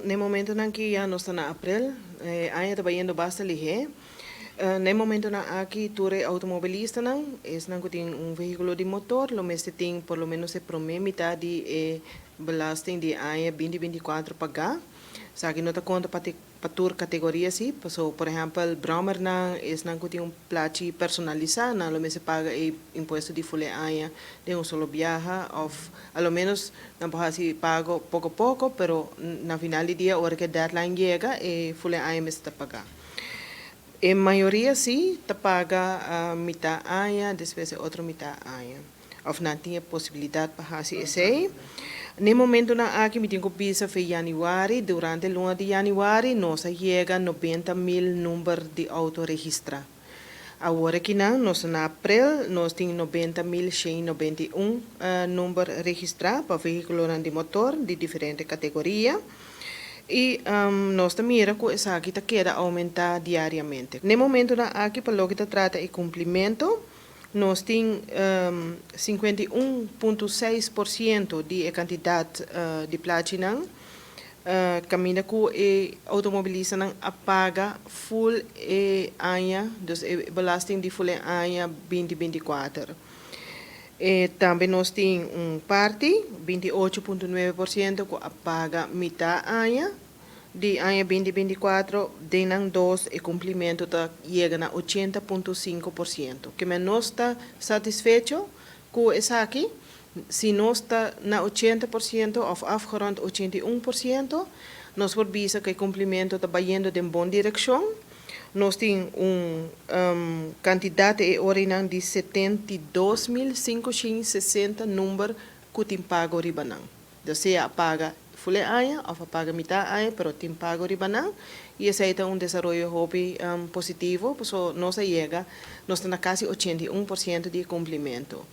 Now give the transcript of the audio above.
No momento na que ya nós está na April, ainda está indo basta ligeiro. No momento na aqui ture automobilista não, não que tem veículo de motor, lo mesmo tem por lo menos a primeira metade de belasting de AIA 2024 pagar. Sabe não está conta para tur categoria sim, por exemplo, Brahmer não, não que tem placi personalizado, não, lo mesmo paga o imposto de folha AIA de solo viaja, ou ao menos não pode ser pago pouco a pouco, pero na final do dia, hora que deadline chega, folha AIA me está pagar. En maioria sim, te paga mitad año, después outra mitad año. Of não tinha possibilidade para fazer isso. No momento na aqui me tenho visa foi januário, durante o mês de januário, nós chega 90.000 número de auto registrar. Agora que não, nós na abril, nós temos 90.191 número registrado para veículo de motor de diferente categoria. E nós também com essa aqui queda aumentar diariamente. No momento na aqui para lo que trata de cumprimento, nós temos 51,6% de quantidade de platina caminha com o automobilista não apaga full ano, dus belasting de full ano 2024. Também nós temos parte, 28,9% que apaga metade ano, de ano 2024, denan dos e cumprimento chega a 80,5%. Que nós está satisfecho com isso aqui, se nós está na 80% ou afgerond 81%, nós por visa que o cumprimento está indo em boa direção. Nós temos quantidade de orinan de 72.560 número que tem pago ribanang. Então, se paga full ano ou paga metade ano, pero tem pago ribanang. E esse é desenvolvimento hobby positivo, porque nós chega, nós estamos quase 81% de cumprimento.